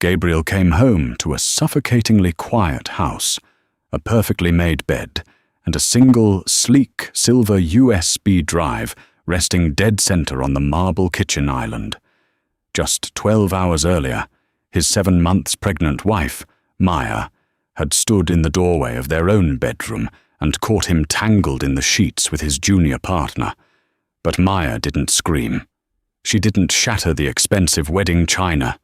Gabriel came home to a suffocatingly quiet house, a perfectly made bed, and a single, sleek, silver USB drive resting dead center on the marble kitchen island. Just 12 hours earlier, his 7 months pregnant wife, Maya, had stood in the doorway of their own bedroom and caught him tangled in the sheets with his junior partner. But Maya didn't scream. She didn't shatter the expensive wedding china.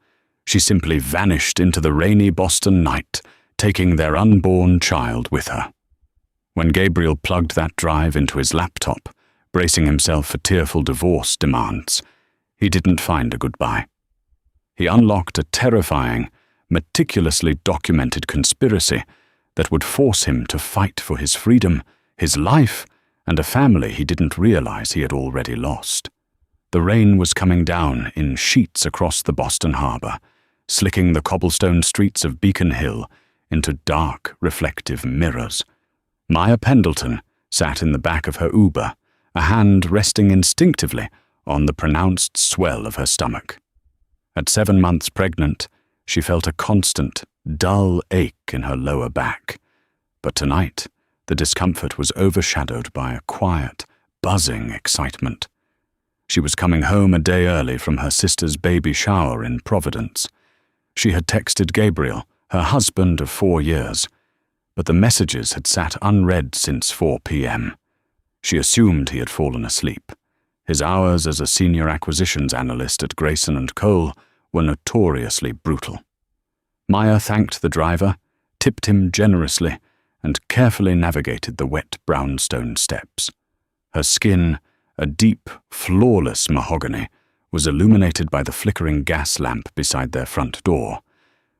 She simply vanished into the rainy Boston night, taking their unborn child with her. When Gabriel plugged that drive into his laptop, bracing himself for tearful divorce demands, he didn't find a goodbye. He unlocked a terrifying, meticulously documented conspiracy that would force him to fight for his freedom, his life, and a family he didn't realize he had already lost. The rain was coming down in sheets across the Boston harbor, slicking the cobblestone streets of Beacon Hill into dark, reflective mirrors. Maya Pendleton sat in the back of her Uber, a hand resting instinctively on the pronounced swell of her stomach. At 7 months pregnant, she felt a constant, dull ache in her lower back. But tonight, the discomfort was overshadowed by a quiet, buzzing excitement. She was coming home a day early from her sister's baby shower in Providence. She had texted Gabriel, her husband of 4 years, but the messages had sat unread since 4 p.m. She assumed he had fallen asleep. His hours as a senior acquisitions analyst at Grayson & Cole were notoriously brutal. Maya thanked the driver, tipped him generously, and carefully navigated the wet brownstone steps. Her skin, a deep, flawless mahogany, was illuminated by the flickering gas lamp beside their front door.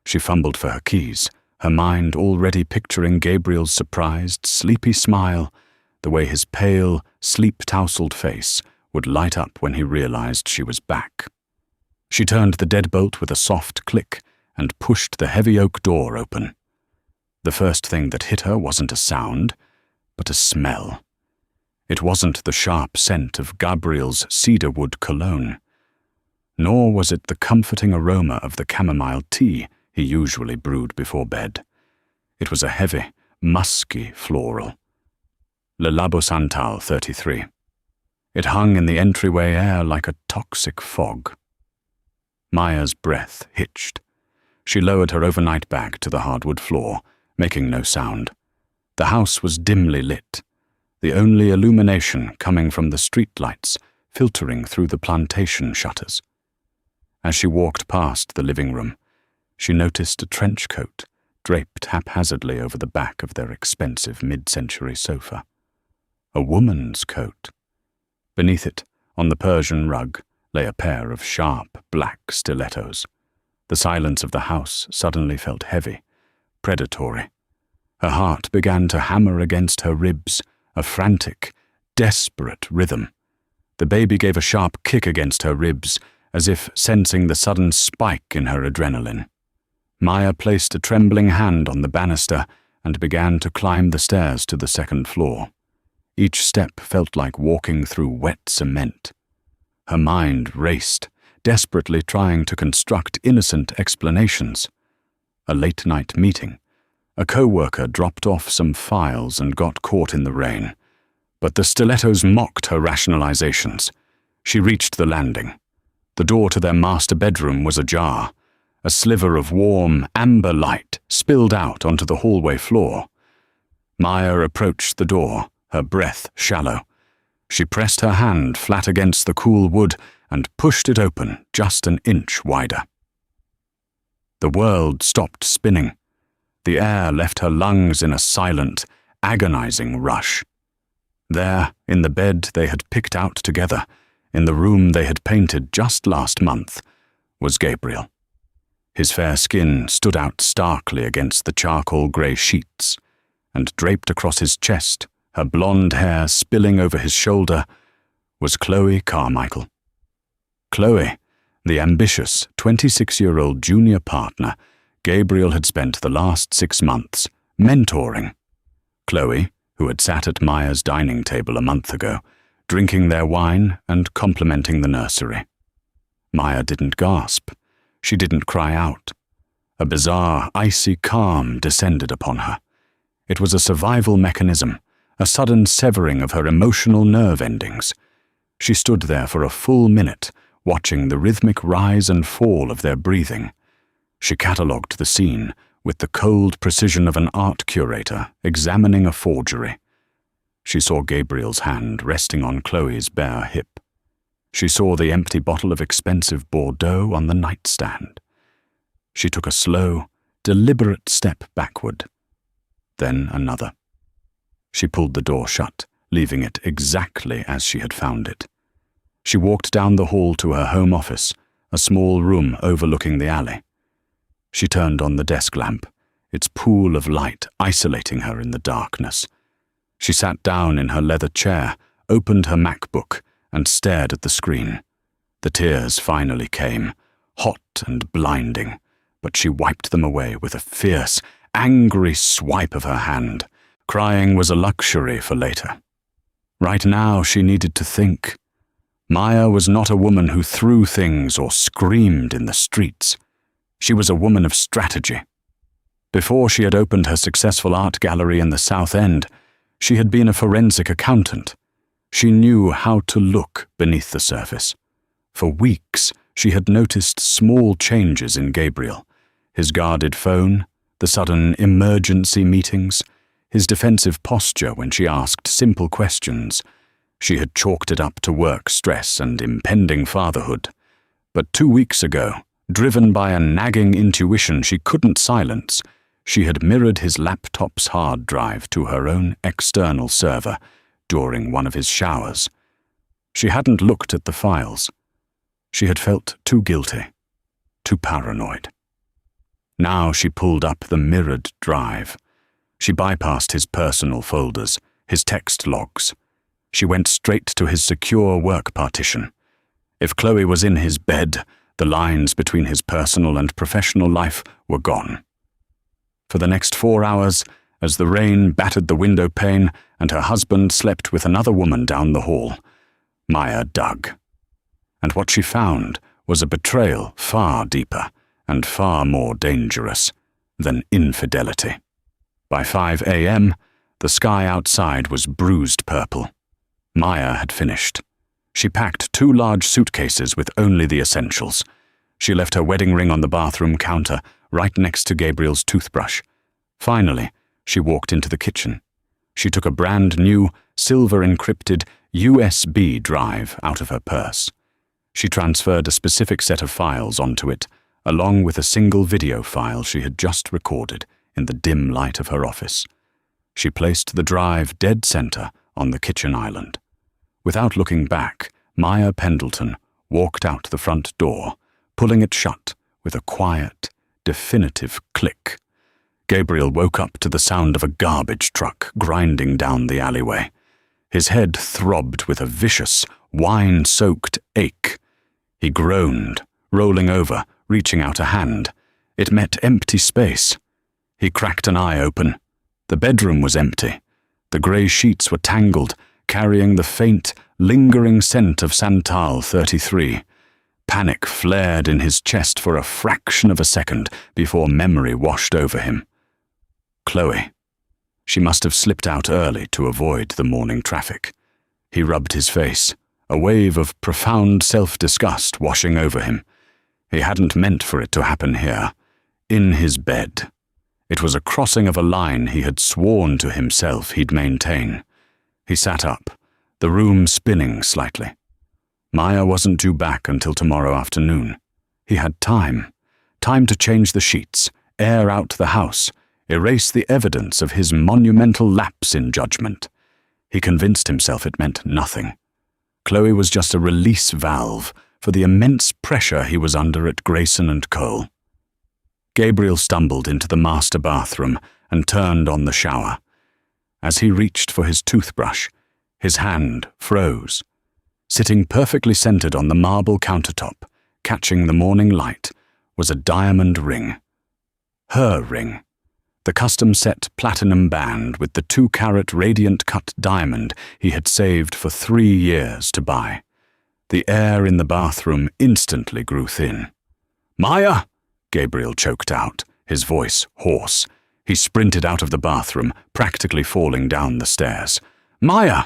She fumbled for her keys, her mind already picturing Gabriel's surprised, sleepy smile, the way his pale, sleep-tousled face would light up when he realized she was back. She turned the deadbolt with a soft click and pushed the heavy oak door open. The first thing that hit her wasn't a sound, but a smell. It wasn't the sharp scent of Gabriel's cedarwood cologne, nor was it the comforting aroma of the chamomile tea he usually brewed before bed. It was a heavy, musky floral. Le Labo Santal 33. It hung in the entryway air like a toxic fog. Maya's breath hitched. She lowered her overnight bag to the hardwood floor, making no sound. The house was dimly lit, the only illumination coming from the streetlights filtering through the plantation shutters. As she walked past the living room, she noticed a trench coat draped haphazardly over the back of their expensive mid-century sofa. A woman's coat. Beneath it, on the Persian rug, lay a pair of sharp, black stilettos. The silence of the house suddenly felt heavy, predatory. Her heart began to hammer against her ribs, a frantic, desperate rhythm. The baby gave a sharp kick against her ribs, as if sensing the sudden spike in her adrenaline. Maya placed a trembling hand on the banister and began to climb the stairs to the second floor. Each step felt like walking through wet cement. Her mind raced, desperately trying to construct innocent explanations. A late-night meeting. A co-worker dropped off some files and got caught in the rain. But the stilettos mocked her rationalizations. She reached the landing. The door to their master bedroom was ajar. A sliver of warm, amber light spilled out onto the hallway floor. Maya approached the door, her breath shallow. She pressed her hand flat against the cool wood and pushed it open just an inch wider. The world stopped spinning. The air left her lungs in a silent, agonizing rush. There, in the bed they had picked out together, in the room they had painted just last month, was Gabriel. His fair skin stood out starkly against the charcoal-grey sheets, and draped across his chest, her blonde hair spilling over his shoulder, was Chloe Carmichael. Chloe, the ambitious 26-year-old junior partner Gabriel had spent the last 6 months mentoring. Chloe, who had sat at Maya's dining table a month ago, drinking their wine and complimenting the nursery. Maya didn't gasp. She didn't cry out. A bizarre, icy calm descended upon her. It was a survival mechanism, a sudden severing of her emotional nerve endings. She stood there for a full minute, watching the rhythmic rise and fall of their breathing. She catalogued the scene with the cold precision of an art curator examining a forgery. She saw Gabriel's hand resting on Chloe's bare hip. She saw the empty bottle of expensive Bordeaux on the nightstand. She took a slow, deliberate step backward, then another. She pulled the door shut, leaving it exactly as she had found it. She walked down the hall to her home office, a small room overlooking the alley. She turned on the desk lamp, its pool of light isolating her in the darkness. She sat down in her leather chair, opened her MacBook, and stared at the screen. The tears finally came, hot and blinding, but she wiped them away with a fierce, angry swipe of her hand. Crying was a luxury for later. Right now she needed to think. Maya was not a woman who threw things or screamed in the streets. She was a woman of strategy. Before she had opened her successful art gallery in the South End, she had been a forensic accountant. She knew how to look beneath the surface. For weeks, she had noticed small changes in Gabriel. His guarded phone, the sudden emergency meetings, his defensive posture when she asked simple questions. She had chalked it up to work stress and impending fatherhood. But 2 weeks ago, driven by a nagging intuition she couldn't silence, she had mirrored his laptop's hard drive to her own external server during one of his showers. She hadn't looked at the files. She had felt too guilty, too paranoid. Now she pulled up the mirrored drive. She bypassed his personal folders, his text logs. She went straight to his secure work partition. If Chloe was in his bed, the lines between his personal and professional life were gone. For the next 4 hours, as the rain battered the window pane and her husband slept with another woman down the hall, Maya dug. And what she found was a betrayal far deeper and far more dangerous than infidelity. By 5 a.m., the sky outside was bruised purple. Maya had finished. She packed 2 large suitcases with only the essentials. She left her wedding ring on the bathroom counter, right next to Gabriel's toothbrush. Finally, she walked into the kitchen. She took a brand new, silver-encrypted USB drive out of her purse. She transferred a specific set of files onto it, along with a single video file she had just recorded in the dim light of her office. She placed the drive dead center on the kitchen island. Without looking back, Maya Pendleton walked out the front door, pulling it shut with a quiet, definitive click. Gabriel woke up to the sound of a garbage truck grinding down the alleyway. His head throbbed with a vicious, wine-soaked ache. He groaned, rolling over, reaching out a hand. It met empty space. He cracked an eye open. The bedroom was empty. The grey sheets were tangled, carrying the faint, lingering scent of Santal 33. Panic flared in his chest for a fraction of a second before memory washed over him. Chloe. She must have slipped out early to avoid the morning traffic. He rubbed his face, a wave of profound self-disgust washing over him. He hadn't meant for it to happen here, in his bed. It was a crossing of a line he had sworn to himself he'd maintain. He sat up, the room spinning slightly. Maya wasn't due back until tomorrow afternoon. He had time to change the sheets, air out the house, erase the evidence of his monumental lapse in judgment. He convinced himself it meant nothing. Chloe was just a release valve for the immense pressure he was under at Grayson and Cole. Gabriel stumbled into the master bathroom and turned on the shower. As he reached for his toothbrush, his hand froze. Sitting perfectly centered on the marble countertop, catching the morning light, was a diamond ring. Her ring. The custom-set platinum band with the 2-carat radiant-cut diamond he had saved for 3 years to buy. The air in the bathroom instantly grew thin. "Maya!" Gabriel choked out, his voice hoarse. He sprinted out of the bathroom, practically falling down the stairs. "Maya!"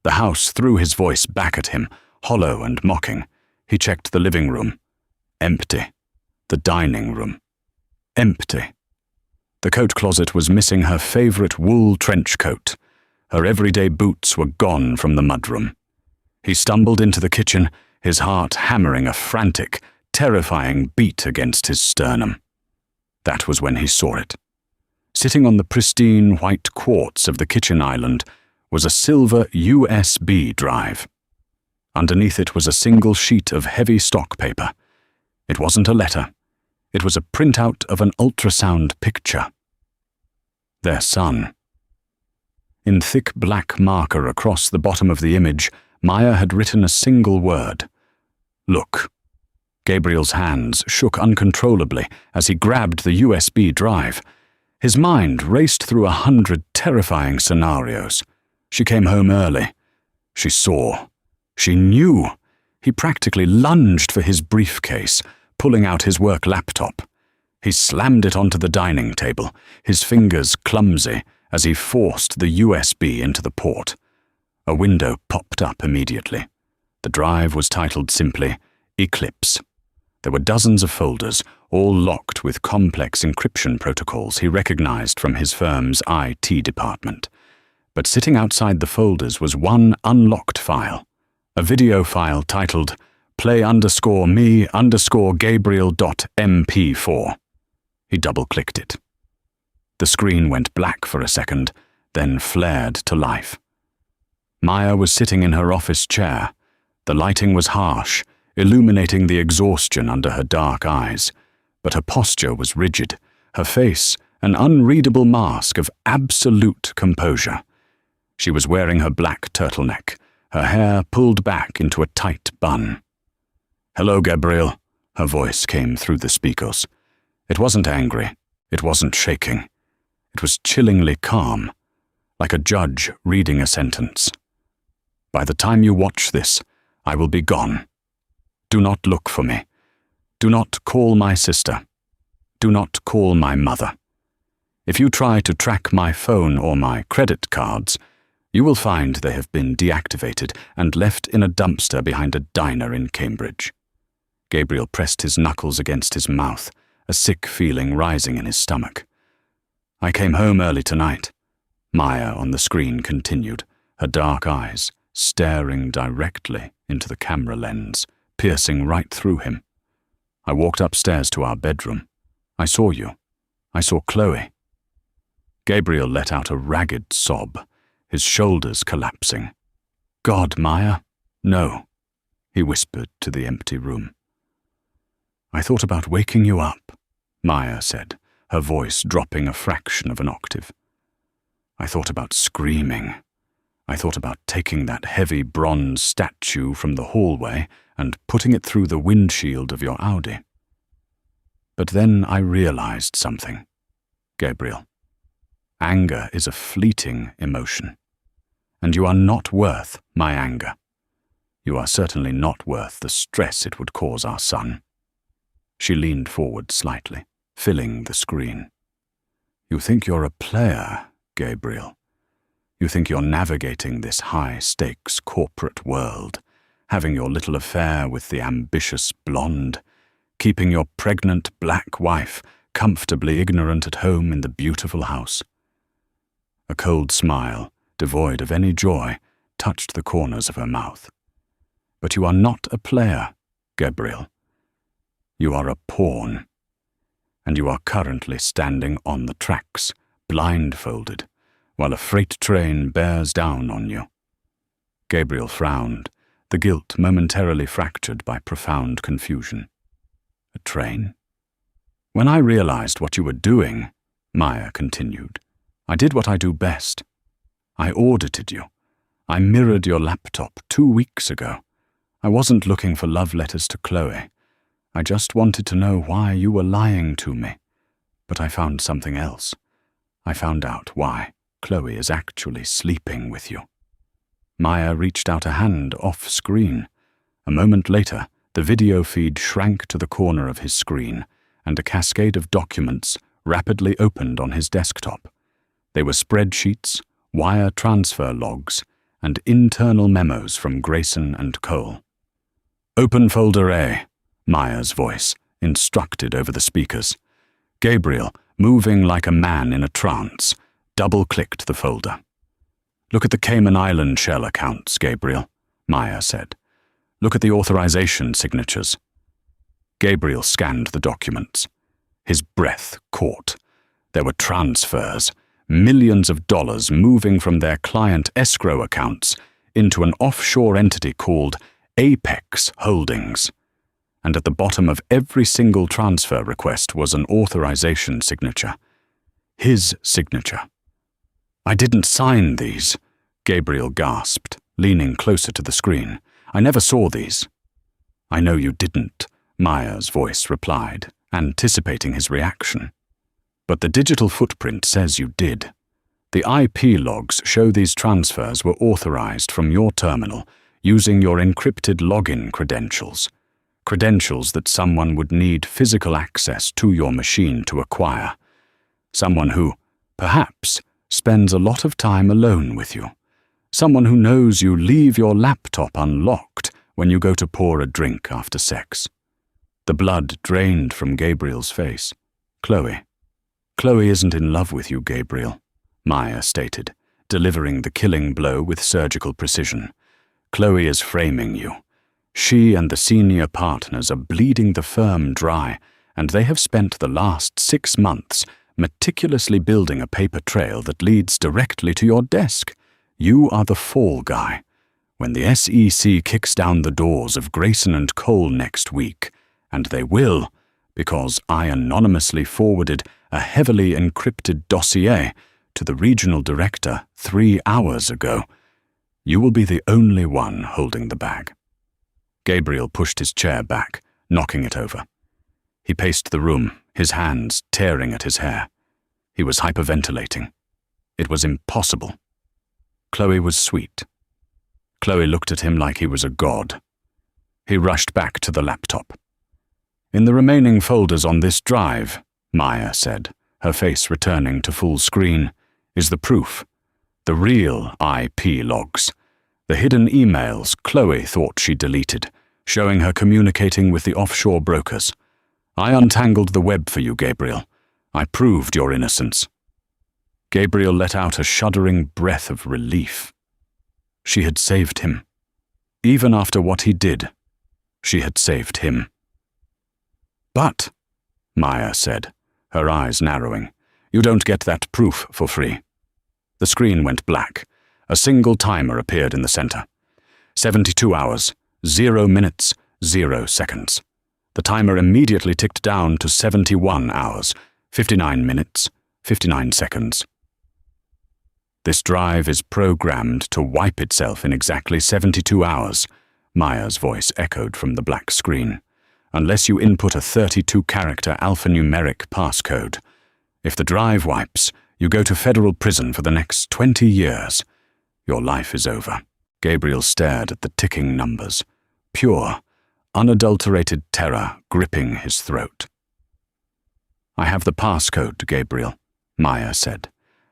The house threw his voice back at him, hollow and mocking. He checked the living room. Empty. The dining room. Empty. The coat closet was missing her favorite wool trench coat. Her everyday boots were gone from the mudroom. He stumbled into the kitchen, his heart hammering a frantic, terrifying beat against his sternum. That was when he saw it. Sitting on the pristine white quartz of the kitchen island was a silver USB drive. Underneath it was a single sheet of heavy stock paper. It wasn't a letter. It was a printout of an ultrasound picture. Their son. In thick black marker across the bottom of the image, Maya had written a single word. Look. Gabriel's hands shook uncontrollably as he grabbed the USB drive. His mind raced through 100 terrifying scenarios. She came home early. She saw. She knew. He practically lunged for his briefcase, pulling out his work laptop. He slammed it onto the dining table, his fingers clumsy as he forced the USB into the port. A window popped up immediately. The drive was titled simply, Eclipse. There were dozens of folders, all locked with complex encryption protocols he recognized from his firm's IT department. But sitting outside the folders was one unlocked file, a video file titled play_me_gabriel.mp4. He double-clicked it. The screen went black for a second, then flared to life. Maya was sitting in her office chair. The lighting was harsh, illuminating the exhaustion under her dark eyes, but her posture was rigid, her face an unreadable mask of absolute composure. She was wearing her black turtleneck, her hair pulled back into a tight bun. "Hello, Gabriel," her voice came through the speakers. It wasn't angry, it wasn't shaking. It was chillingly calm, like a judge reading a sentence. "By the time you watch this, I will be gone. Do not look for me. Do not call my sister. Do not call my mother. If you try to track my phone or my credit cards, you will find they have been deactivated and left in a dumpster behind a diner in Cambridge." Gabriel pressed his knuckles against his mouth, a sick feeling rising in his stomach. "I came home early tonight," Maya on the screen continued, her dark eyes staring directly into the camera lens, piercing right through him. "I walked upstairs to our bedroom. I saw you. I saw Chloe." Gabriel let out a ragged sob, his shoulders collapsing. "God, Maya, no," he whispered to the empty room. "I thought about waking you up," Maya said, her voice dropping a fraction of an octave. "I thought about screaming. I thought about taking that heavy bronze statue from the hallway and putting it through the windshield of your Audi. But then I realized something, Gabriel. Anger is a fleeting emotion, and you are not worth my anger. You are certainly not worth the stress it would cause our son." She leaned forward slightly, filling the screen. "You think you're a player, Gabriel. You think you're navigating this high-stakes corporate world, having your little affair with the ambitious blonde, keeping your pregnant black wife comfortably ignorant at home in the beautiful house." A cold smile, devoid of any joy, touched the corners of her mouth. "But you are not a player, Gabriel. You are a pawn, and you are currently standing on the tracks, blindfolded, while a freight train bears down on you." Gabriel frowned, the guilt momentarily fractured by profound confusion. "A train?" "When I realized what you were doing," Maya continued, "I did what I do best. I audited you. I mirrored your laptop 2 weeks ago. I wasn't looking for love letters to Chloe. I just wanted to know why you were lying to me. But I found something else. I found out why Chloe is actually sleeping with you." Maya reached out a hand off-screen. A moment later, the video feed shrank to the corner of his screen, and a cascade of documents rapidly opened on his desktop. They were spreadsheets, wire transfer logs, and internal memos from Grayson and Cole. "Open folder A," Myers' voice instructed over the speakers. Gabriel, moving like a man in a trance, double-clicked the folder. "Look at the Cayman Island shell accounts, Gabriel," Meyer said. "Look at the authorization signatures." Gabriel scanned the documents. His breath caught. There were transfers, millions of dollars moving from their client escrow accounts into an offshore entity called Apex Holdings. And at the bottom of every single transfer request was an authorization signature. His signature. "I didn't sign these," Gabriel gasped, leaning closer to the screen. "I never saw these." "I know you didn't," Myers' voice replied, anticipating his reaction. "But the digital footprint says you did. The IP logs show these transfers were authorized from your terminal using your encrypted login credentials. Credentials that someone would need physical access to your machine to acquire. Someone who, perhaps, spends a lot of time alone with you. Someone who knows you leave your laptop unlocked when you go to pour a drink after sex." The blood drained from Gabriel's face. "Chloe isn't in love with you, Gabriel," Meyer stated, delivering the killing blow with surgical precision. "Chloe is framing you. She and the senior partners are bleeding the firm dry, and they have spent the last 6 months meticulously building a paper trail that leads directly to your desk. You are the fall guy. When the SEC kicks down the doors of Grayson and Cole next week, and they will, because I anonymously forwarded a heavily encrypted dossier to the regional director 3 hours ago, you will be the only one holding the bag." Gabriel pushed his chair back, knocking it over. He paced the room, his hands tearing at his hair. He was hyperventilating. It was impossible. Chloe was sweet. Chloe looked at him like he was a god. He rushed back to the laptop. "In the remaining folders on this drive," Meyer said, her face returning to full screen, "is the proof. The real IP logs. The hidden emails Chloe thought she deleted, showing her communicating with the offshore brokers. I untangled the web for you, Gabriel. I proved your innocence." Gabriel let out a shuddering breath of relief. She had saved him. Even after what he did, she had saved him. "But," Meyer said, her eyes narrowing, "you don't get that proof for free." The screen went black. A single timer appeared in the center. 72 hours, 0 minutes, 0 seconds. The timer immediately ticked down to 71 hours, 59 minutes, 59 seconds. "This drive is programmed to wipe itself in exactly 72 hours, Meyer's voice echoed from the black screen, "unless you input a 32-character alphanumeric passcode. If the drive wipes, you go to federal prison for the next 20 years. Your life is over." Gabriel stared at the ticking numbers, pure, unadulterated terror gripping his throat. "I have the passcode, Gabriel," Meyer said,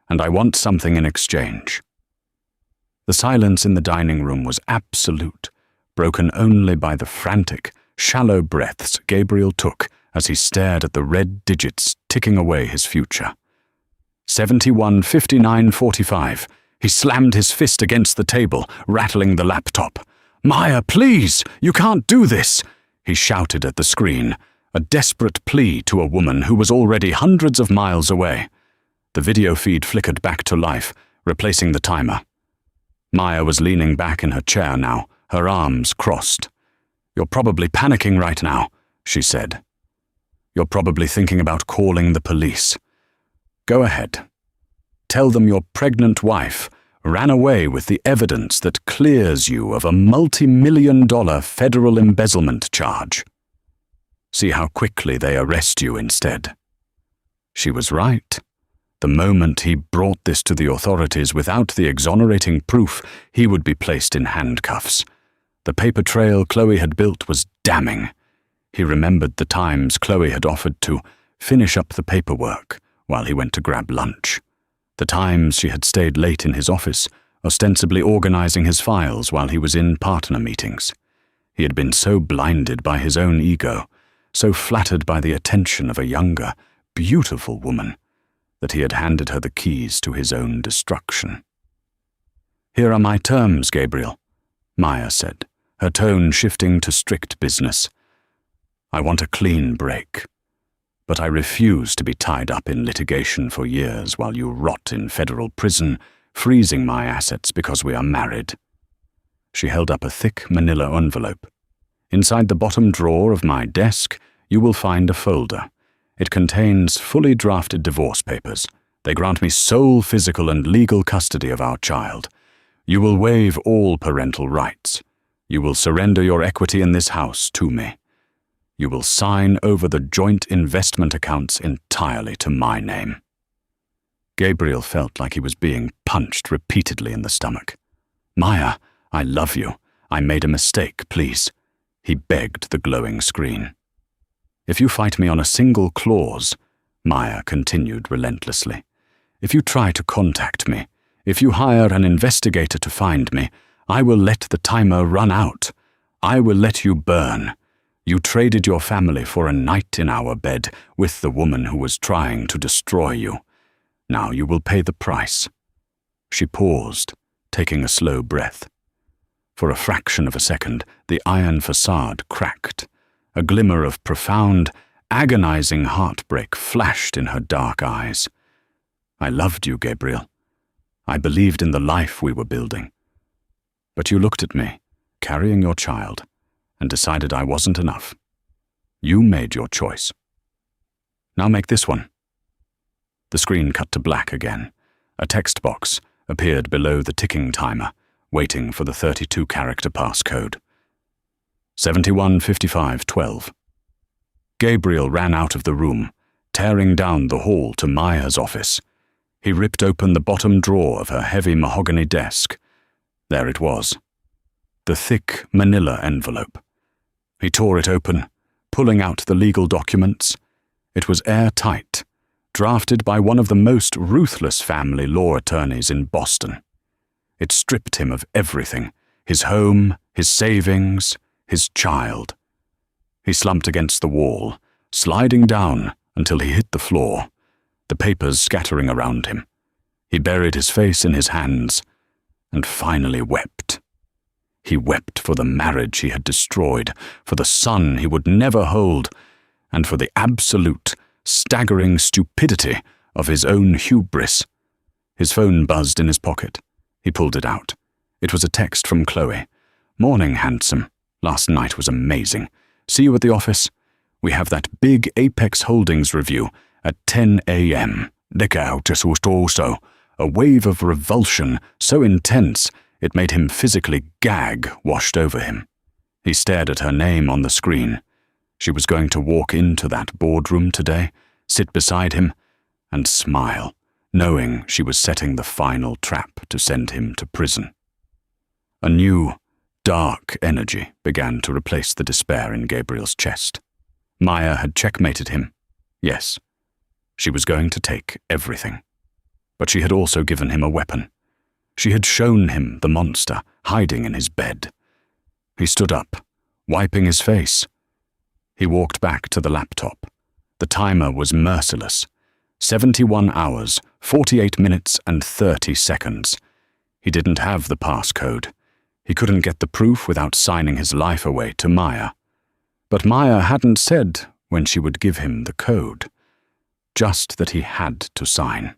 "and I want something in exchange." The silence in the dining room was absolute, broken only by the frantic, shallow breaths Gabriel took as he stared at the red digits ticking away his future. 71:59:45. He slammed his fist against the table, rattling the laptop. "Meyer, please! You can't do this!" he shouted at the screen, a desperate plea to a woman who was already hundreds of miles away. The video feed flickered back to life, replacing the timer. Meyer was leaning back in her chair now, her arms crossed. "You're probably panicking right now," she said. "You're probably thinking about calling the police. Go ahead. Tell them your pregnant wife ran away with the evidence that clears you of a multi-million-dollar federal embezzlement charge. See how quickly they arrest you instead." She was right. The moment he brought this to the authorities without the exonerating proof, he would be placed in handcuffs. The paper trail Chloe had built was damning. He remembered the times Chloe had offered to finish up the paperwork, while he went to grab lunch. The times she had stayed late in his office, ostensibly organizing his files while he was in partner meetings. He had been so blinded by his own ego, so flattered by the attention of a younger, beautiful woman, that he had handed her the keys to his own destruction. "Here are my terms, Gabriel," Maya said, her tone shifting to strict business. "I want a clean break, but I refuse to be tied up in litigation for years while you rot in federal prison, freezing my assets because we are married." She held up a thick manila envelope. "Inside the bottom drawer of my desk, you will find a folder. It contains fully drafted divorce papers. They grant me sole physical and legal custody of our child. You will waive all parental rights. You will surrender your equity in this house to me. You will sign over the joint investment accounts entirely to my name." Gabriel felt like he was being punched repeatedly in the stomach. "Maya, I love you. I made a mistake, please," he begged the glowing screen. "If you fight me on a single clause," Maya continued relentlessly, "if you try to contact me, if you hire an investigator to find me, I will let the timer run out. I will let you burn. You traded your family for a night in our bed with the woman who was trying to destroy you. Now you will pay the price." She paused, taking a slow breath. For a fraction of a second, the iron facade cracked. A glimmer of profound, agonizing heartbreak flashed in her dark eyes. "I loved you, Gabriel. I believed in the life we were building. But you looked at me, carrying your child, and decided I wasn't enough. You made your choice. Now make this one." The screen cut to black again. A text box appeared below the ticking timer, waiting for the 32-character passcode. 715512. Gabriel ran out of the room, tearing down the hall to Maya's office. He ripped open the bottom drawer of her heavy mahogany desk. There it was, the thick manila envelope. He tore it open, pulling out the legal documents. It was airtight, drafted by one of the most ruthless family law attorneys in Boston. It stripped him of everything, his home, his savings, his child. He slumped against the wall, sliding down until he hit the floor, the papers scattering around him. He buried his face in his hands and finally wept. He wept for the marriage he had destroyed, for the son he would never hold, and for the absolute, staggering stupidity of his own hubris. His phone buzzed in his pocket. He pulled it out. It was a text from Chloe. "Morning, handsome. Last night was amazing. See you at the office. We have that big Apex Holdings review at 10 a.m. also. A wave of revulsion so intense it made him physically gag washed over him. He stared at her name on the screen. She was going to walk into that boardroom today, sit beside him, and smile, knowing she was setting the final trap to send him to prison. A new, dark energy began to replace the despair in Gabriel's chest. Maya had checkmated him. Yes, she was going to take everything. But she had also given him a weapon. She had shown him the monster hiding in his bed. He stood up, wiping his face. He walked back to the laptop. The timer was merciless. 71 hours, 48 minutes and 30 seconds. He didn't have the passcode. He couldn't get the proof without signing his life away to Maya. But Maya hadn't said when she would give him the code. Just that he had to sign.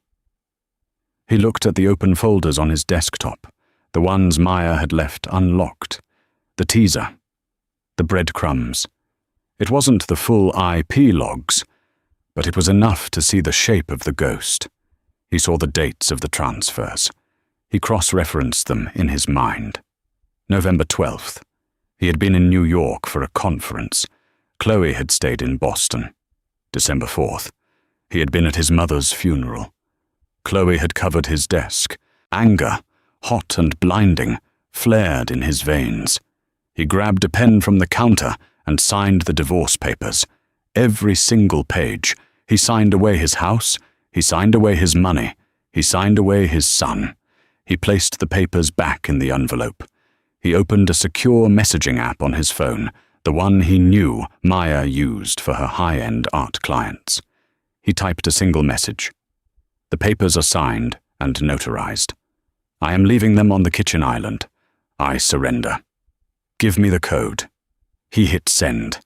He looked at the open folders on his desktop, the ones Maya had left unlocked. The teaser. The breadcrumbs. It wasn't the full IP logs, but it was enough to see the shape of the ghost. He saw the dates of the transfers. He cross-referenced them in his mind. November 12th. He had been in New York for a conference. Chloe had stayed in Boston. December 4th. He had been at his mother's funeral. Chloe had covered his desk. Anger, hot and blinding, flared in his veins. He grabbed a pen from the counter and signed the divorce papers. Every single page. He signed away his house, He signed away his money. He signed away his son. He placed the papers back in the envelope. He opened a secure messaging app on his phone, the one he knew Maya used for her high-end art clients. He typed a single message. The papers are signed and notarized. I am leaving them on the kitchen island. I surrender. Give me the code. He hit send.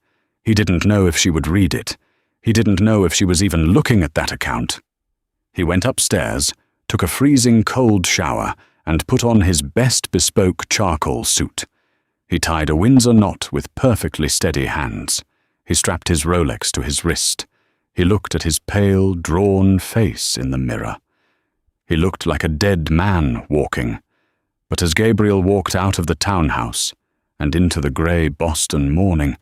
He didn't know if she would read it. He didn't know if she was even looking at that account. He went upstairs, took a freezing cold shower, and put on his best bespoke charcoal suit. He tied a Windsor knot with perfectly steady hands. He strapped his Rolex to his wrist. He looked at his pale, drawn face in the mirror. He looked like a dead man walking. But as Gabriel walked out of the townhouse and into the grey Boston morning,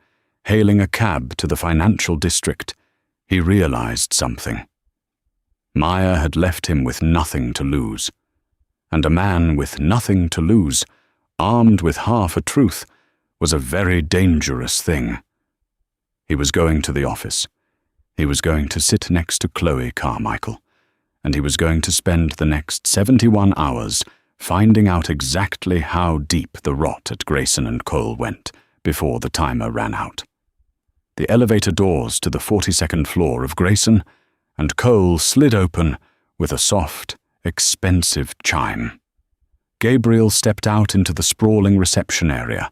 hailing a cab to the financial district, he realized something. Maya had left him with nothing to lose. And a man with nothing to lose, armed with half a truth, was a very dangerous thing. He was going to the office. He was going to sit next to Chloe Carmichael, and he was going to spend the next 71 hours finding out exactly how deep the rot at Grayson and Cole went before the timer ran out. The elevator doors to the 42nd floor of Grayson and Cole slid open with a soft, expensive chime. Gabriel stepped out into the sprawling reception area,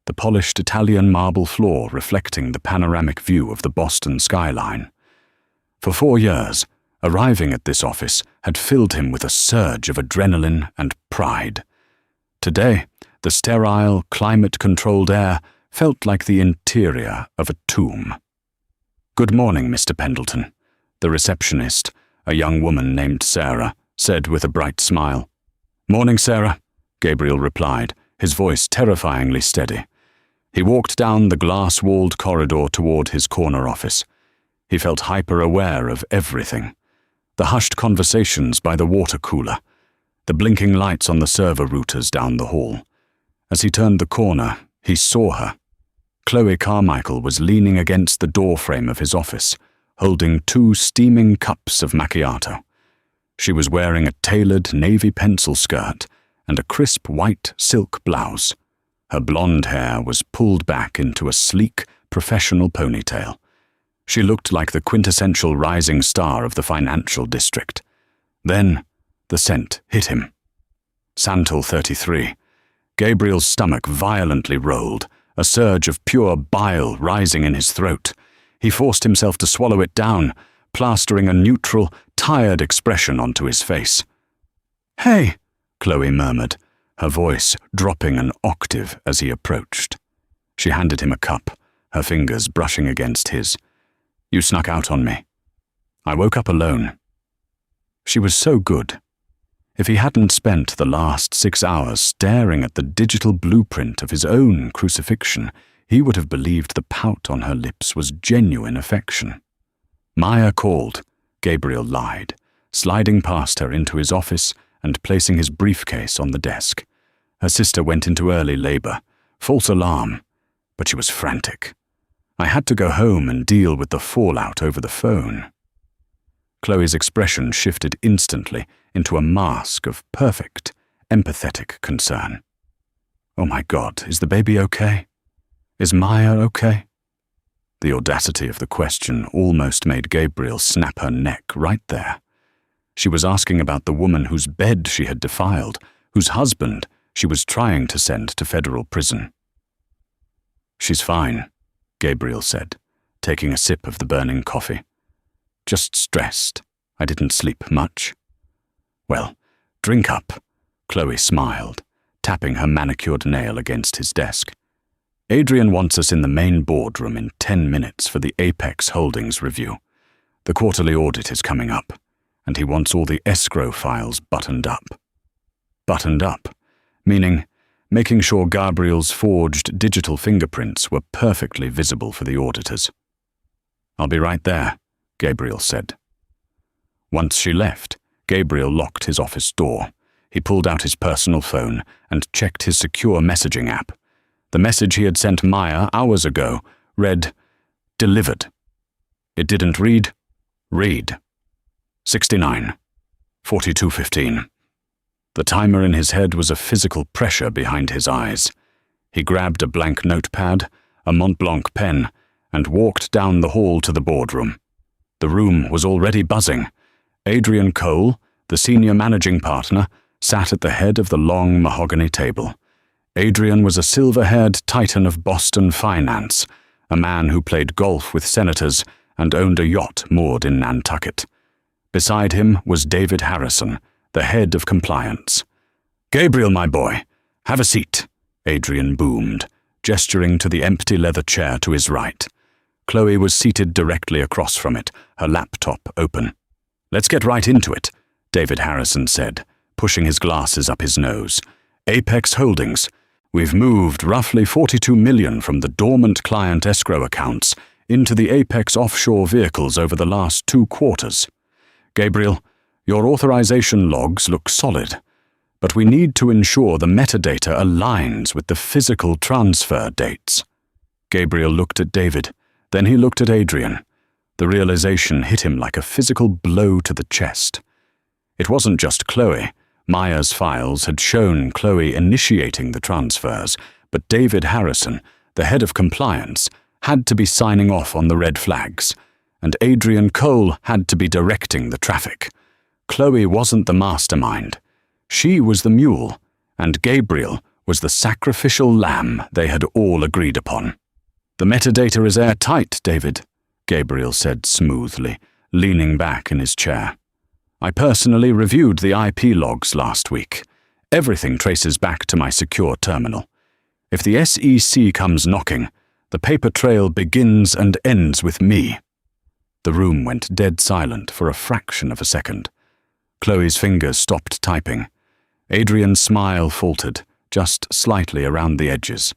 the polished Italian marble floor reflecting the panoramic view of the Boston skyline. For 4 years, arriving at this office had filled him with a surge of adrenaline and pride. Today, the sterile, climate-controlled air felt like the interior of a tomb. "Good morning, Mr. Pendleton," the receptionist, a young woman named Sarah, said with a bright smile. "Morning, Sarah," Gabriel replied, his voice terrifyingly steady. He walked down the glass-walled corridor toward his corner office. He felt hyper-aware of everything. The hushed conversations by the water cooler, the blinking lights on the server routers down the hall. As he turned the corner, he saw her. Chloe Carmichael was leaning against the doorframe of his office, holding 2 steaming cups of macchiato. She was wearing a tailored navy pencil skirt and a crisp white silk blouse. Her blonde hair was pulled back into a sleek, professional ponytail. She looked like the quintessential rising star of the financial district. Then, the scent hit him. Santal 33. Gabriel's stomach violently rolled, a surge of pure bile rising in his throat. He forced himself to swallow it down, plastering a neutral, tired expression onto his face. "Hey," Chloe murmured, her voice dropping an octave as he approached. She handed him a cup, her fingers brushing against his. "You snuck out on me. I woke up alone." She was so good. If he hadn't spent the last 6 hours staring at the digital blueprint of his own crucifixion, he would have believed the pout on her lips was genuine affection. Maya called, Gabriel lied, sliding past her into his office and placing his briefcase on the desk. Her sister went into early labor, false alarm, but she was frantic. I had to go home and deal with the fallout over the phone. Chloe's expression shifted instantly into a mask of perfect, empathetic concern. "Oh my God, is the baby okay? Is Maya okay?" The audacity of the question almost made Gabriel snap her neck right there. She was asking about the woman whose bed she had defiled, whose husband she was trying to send to federal prison. "She's fine," Gabriel said, taking a sip of the burning coffee. "Just stressed. I didn't sleep much." "Well, drink up," Chloe smiled, tapping her manicured nail against his desk. "Adrian wants us in the main boardroom in 10 minutes for the Apex Holdings review. The quarterly audit is coming up, and he wants all the escrow files buttoned up." Buttoned up, meaning making sure Gabriel's forged digital fingerprints were perfectly visible for the auditors. "I'll be right there," Gabriel said. Once she left, Gabriel locked his office door. He pulled out his personal phone and checked his secure messaging app. The message he had sent Maya hours ago read, "Delivered." It didn't read, "Read." 69. 42:15. The timer in his head was a physical pressure behind his eyes. He grabbed a blank notepad, a Mont Blanc pen, and walked down the hall to the boardroom. The room was already buzzing. Adrian Cole, the senior managing partner, sat at the head of the long mahogany table. Adrian was a silver-haired titan of Boston finance, a man who played golf with senators and owned a yacht moored in Nantucket. Beside him was David Harrison, the head of compliance. "Gabriel, my boy, have a seat," Adrian boomed, gesturing to the empty leather chair to his right. Chloe was seated directly across from it, her laptop open. "Let's get right into it," David Harrison said, pushing his glasses up his nose. "Apex Holdings. We've moved roughly $42 million from the dormant client escrow accounts into the Apex offshore vehicles over the last 2 quarters. Gabriel, your authorization logs look solid, but we need to ensure the metadata aligns with the physical transfer dates." Gabriel looked at David, then he looked at Adrian. The realization hit him like a physical blow to the chest. It wasn't just Chloe. Maya's files had shown Chloe initiating the transfers, but David Harrison, the head of compliance, had to be signing off on the red flags, and Adrian Cole had to be directing the traffic. Chloe wasn't the mastermind. She was the mule, and Gabriel was the sacrificial lamb they had all agreed upon. "The metadata is airtight, David," Gabriel said smoothly, leaning back in his chair. "I personally reviewed the IP logs last week. Everything traces back to my secure terminal. If the SEC comes knocking, the paper trail begins and ends with me." The room went dead silent for a fraction of a second. Chloe's fingers stopped typing. Adrian's smile faltered, just slightly around the edges.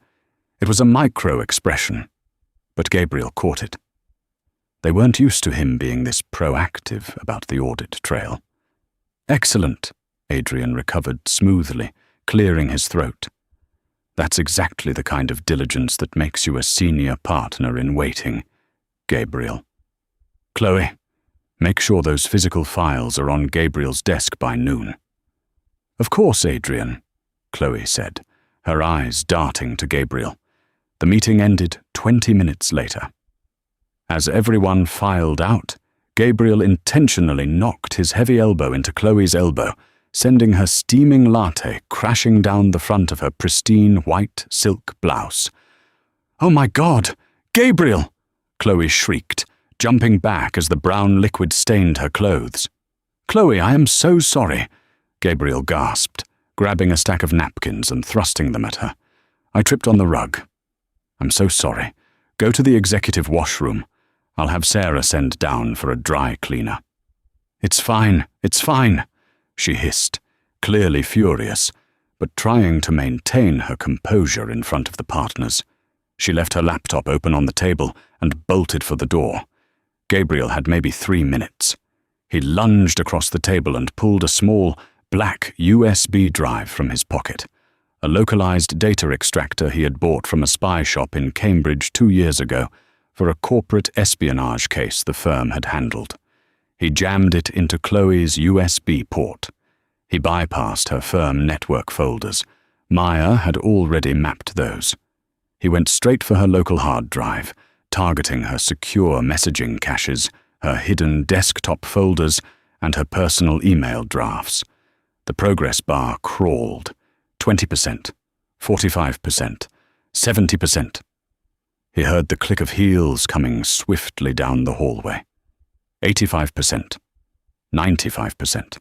It was a micro-expression, but Gabriel caught it. They weren't used to him being this proactive about the audit trail. "Excellent," Adrian recovered smoothly, clearing his throat. "That's exactly the kind of diligence that makes you a senior partner in waiting, Gabriel. Chloe, make sure those physical files are on Gabriel's desk by noon." "Of course, Adrian," Chloe said, her eyes darting to Gabriel. The meeting ended 20 minutes later. As everyone filed out, Gabriel intentionally knocked his heavy elbow into Chloe's elbow, sending her steaming latte crashing down the front of her pristine white silk blouse. "Oh my God! Gabriel!" Chloe shrieked, jumping back as the brown liquid stained her clothes. "Chloe, I am so sorry," Gabriel gasped, grabbing a stack of napkins and thrusting them at her. "I tripped on the rug. I'm so sorry. Go to the executive washroom. I'll have Sarah send down for a dry cleaner." It's fine," she hissed, clearly furious, but trying to maintain her composure in front of the partners. She left her laptop open on the table and bolted for the door. Gabriel had maybe 3 minutes. He lunged across the table and pulled a small, black USB drive from his pocket, a localized data extractor he had bought from a spy shop in Cambridge 2 years ago for a corporate espionage case the firm had handled. He jammed it into Chloe's USB port. He bypassed her firm network folders. Maya had already mapped those. He went straight for her local hard drive, targeting her secure messaging caches, her hidden desktop folders, and her personal email drafts. The progress bar crawled. 20%, 45%, 70%. He heard the click of heels coming swiftly down the hallway. 85%, 95%,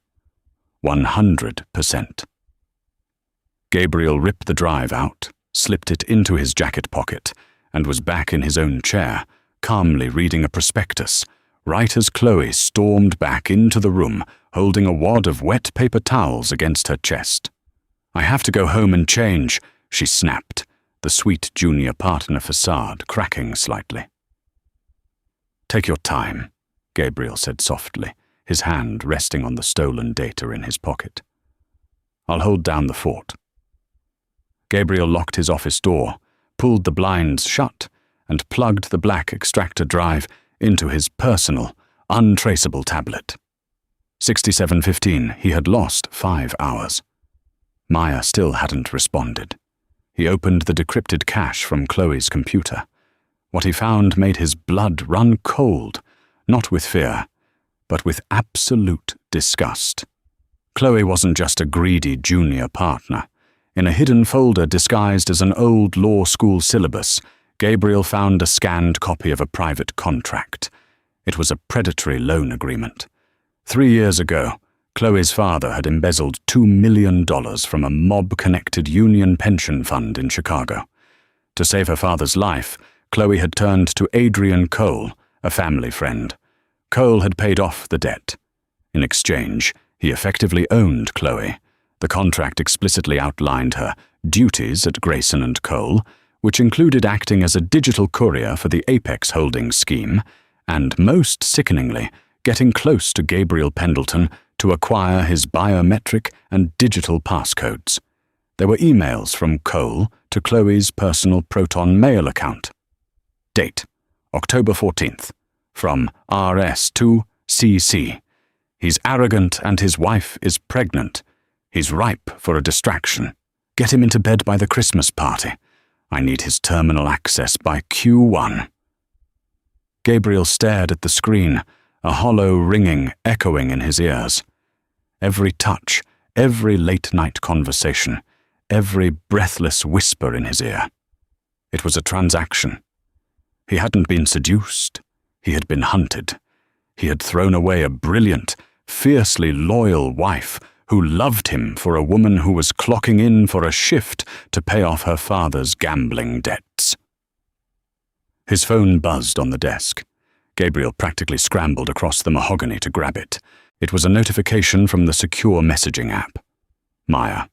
100%. Gabriel ripped the drive out, slipped it into his jacket pocket, and was back in his own chair, calmly reading a prospectus, right as Chloe stormed back into the room, holding a wad of wet paper towels against her chest. "I have to go home and change," she snapped, the sweet junior partner facade cracking slightly. "Take your time," Gabriel said softly, his hand resting on the stolen data in his pocket. "I'll hold down the fort." Gabriel locked his office door, pulled the blinds shut, and plugged the black extractor drive into his personal, untraceable tablet. 67:15, he had lost 5 hours. Maya still hadn't responded. He opened the decrypted cache from Chloe's computer. What he found made his blood run cold, not with fear, but with absolute disgust. Chloe wasn't just a greedy junior partner. In a hidden folder disguised as an old law school syllabus, Gabriel found a scanned copy of a private contract. It was a predatory loan agreement. 3 years ago, Chloe's father had embezzled $2 million from a mob-connected union pension fund in Chicago. To save her father's life, Chloe had turned to Adrian Cole, a family friend. Cole had paid off the debt. In exchange, he effectively owned Chloe. The contract explicitly outlined her duties at Grayson & Cole, which included acting as a digital courier for the Apex Holdings scheme, and most sickeningly, getting close to Gabriel Pendleton to acquire his biometric and digital passcodes. There were emails from Cole to Chloe's personal Proton Mail account. Date: October 14th. From RS to CC. He's arrogant and his wife is pregnant. He's ripe for a distraction. Get him into bed by the Christmas party. I need his terminal access by Q1. Gabriel stared at the screen, a hollow ringing echoing in his ears. Every touch, every late-night conversation, every breathless whisper in his ear. It was a transaction. He hadn't been seduced. He had been hunted. He had thrown away a brilliant, fiercely loyal wife who loved him for a woman who was clocking in for a shift to pay off her father's gambling debts. His phone buzzed on the desk. Gabriel practically scrambled across the mahogany to grab it. It was a notification from the secure messaging app. Maya,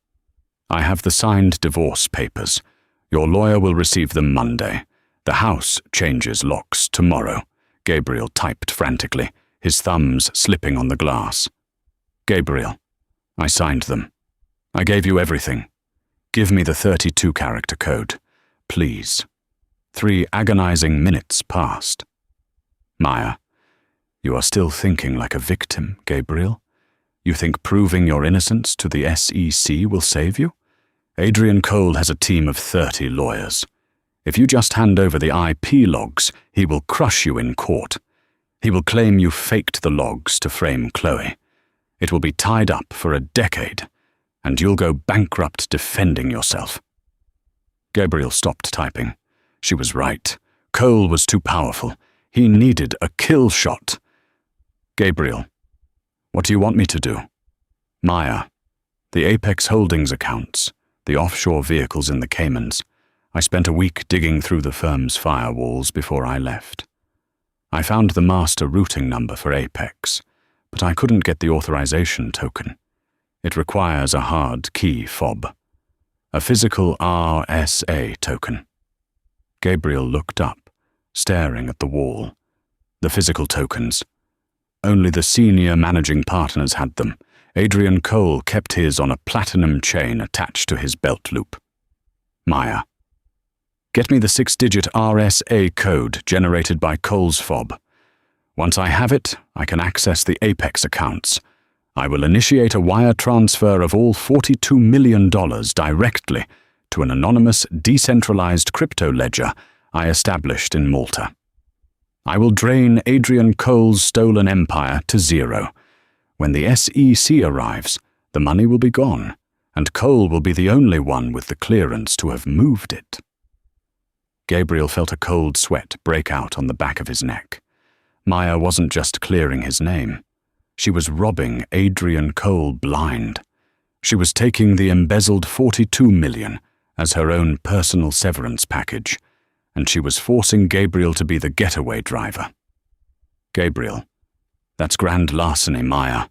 I have the signed divorce papers. Your lawyer will receive them Monday. The house changes locks tomorrow. Gabriel typed frantically, his thumbs slipping on the glass. Gabriel, I signed them. I gave you everything. Give me the 32-character code, please. 3 agonizing minutes passed. Maya, you are still thinking like a victim, Gabriel. You think proving your innocence to the SEC will save you? Adrian Cole has a team of 30 lawyers. If you just hand over the IP logs, he will crush you in court. He will claim you faked the logs to frame Chloe. It will be tied up for a decade, and you'll go bankrupt defending yourself. Gabriel stopped typing. She was right. Cole was too powerful. He needed a kill shot. Gabriel, what do you want me to do? Maya, the Apex Holdings accounts, the offshore vehicles in the Caymans. I spent a week digging through the firm's firewalls before I left. I found the master routing number for Apex, but I couldn't get the authorization token. It requires a hard key fob, a physical RSA token. Gabriel looked up, staring at the wall. The physical tokens. Only the senior managing partners had them. Adrian Cole kept his on a platinum chain attached to his belt loop. Maya, get me the 6-digit RSA code generated by Cole's fob. Once I have it, I can access the Apex accounts. I will initiate a wire transfer of all $42 million directly to an anonymous, decentralized crypto ledger I established in Malta. I will drain Adrian Cole's stolen empire to zero. When the SEC arrives, the money will be gone, and Cole will be the only one with the clearance to have moved it. Gabriel felt a cold sweat break out on the back of his neck. Maya wasn't just clearing his name. She was robbing Adrian Cole blind. She was taking the embezzled $42 million as her own personal severance package, and she was forcing Gabriel to be the getaway driver. Gabriel, that's grand larceny, Maya.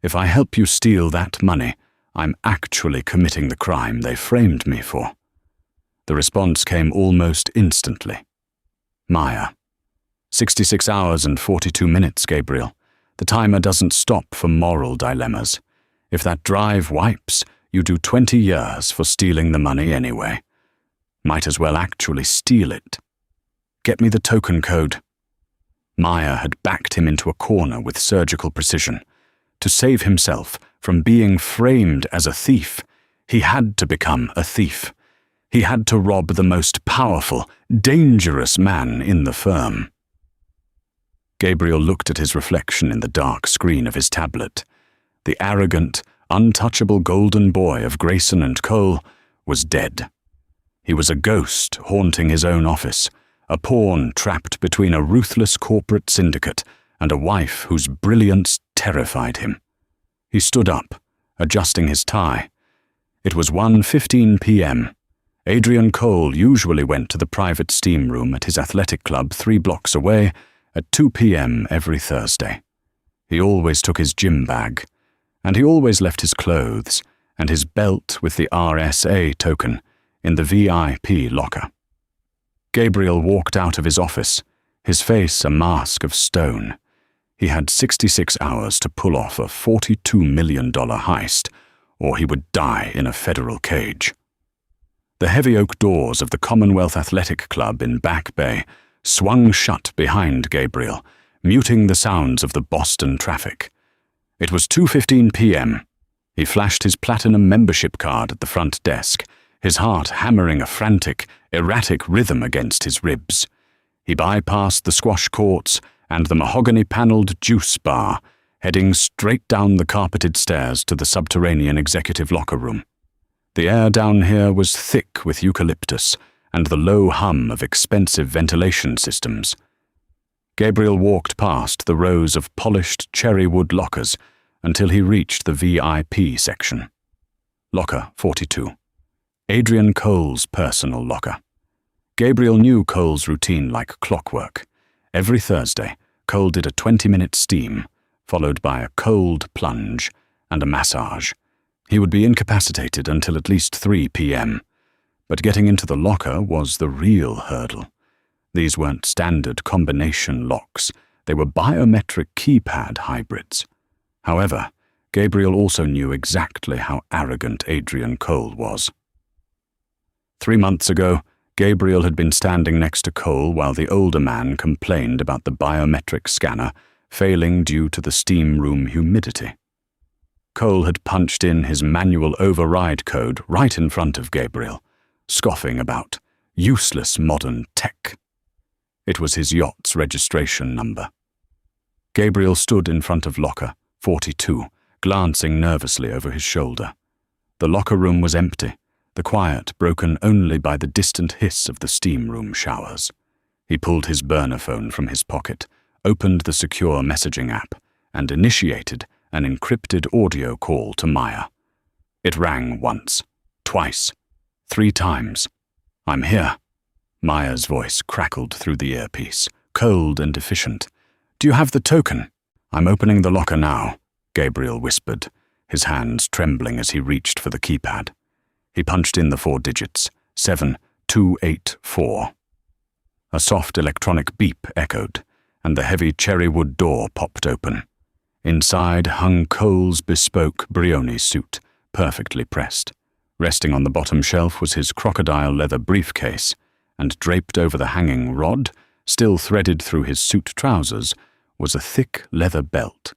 If I help you steal that money, I'm actually committing the crime they framed me for. The response came almost instantly. Maya, 66 hours and 42 minutes, Gabriel. The timer doesn't stop for moral dilemmas. If that drive wipes, you do 20 years for stealing the money anyway. Might as well actually steal it. Get me the token code. Maya had backed him into a corner with surgical precision. To save himself from being framed as a thief, he had to become a thief. He had to rob the most powerful, dangerous man in the firm. Gabriel looked at his reflection in the dark screen of his tablet. The arrogant, untouchable golden boy of Grayson and Cole was dead. He was a ghost haunting his own office, a pawn trapped between a ruthless corporate syndicate and a wife whose brilliance terrified him. He stood up, adjusting his tie. It was 1:15 p.m. Adrian Cole usually went to the private steam room at his athletic club 3 blocks away at 2 p.m. every Thursday. He always took his gym bag, and he always left his clothes and his belt with the RSA token in the VIP locker. Gabriel walked out of his office, his face a mask of stone. He had 66 hours to pull off a $42 million heist, or he would die in a federal cage. The heavy oak doors of the Commonwealth Athletic Club in Back Bay swung shut behind Gabriel, muting the sounds of the Boston traffic. It was 2:15 p.m. He flashed his platinum membership card at the front desk, his heart hammering a frantic, erratic rhythm against his ribs. He bypassed the squash courts and the mahogany-paneled juice bar, heading straight down the carpeted stairs to the subterranean executive locker room. The air down here was thick with eucalyptus and the low hum of expensive ventilation systems. Gabriel walked past the rows of polished cherry wood lockers until he reached the VIP section. Locker 42. Adrian Cole's personal locker. Gabriel knew Cole's routine like clockwork. Every Thursday, Cole did a 20-minute steam, followed by a cold plunge and a massage. He would be incapacitated until at least 3 p.m., but getting into the locker was the real hurdle. These weren't standard combination locks. They were biometric keypad hybrids. However, Gabriel also knew exactly how arrogant Adrian Cole was. 3 months ago, Gabriel had been standing next to Cole while the older man complained about the biometric scanner failing due to the steam room humidity. Cole had punched in his manual override code right in front of Gabriel, scoffing about useless modern tech. It was his yacht's registration number. Gabriel stood in front of locker 42, glancing nervously over his shoulder. The locker room was empty, the quiet broken only by the distant hiss of the steam room showers. He pulled his burner phone from his pocket, opened the secure messaging app, and initiated an encrypted audio call to Maya. It rang once, twice, 3 times. "I'm here." Maya's voice crackled through the earpiece, cold and efficient. "Do you have the token?" "I'm opening the locker now," Gabriel whispered, his hands trembling as he reached for the keypad. He punched in the 4 digits, 7284. A soft electronic beep echoed, and the heavy cherry wood door popped open. Inside hung Cole's bespoke Brioni suit, perfectly pressed. Resting on the bottom shelf was his crocodile leather briefcase, and draped over the hanging rod, still threaded through his suit trousers, was a thick leather belt.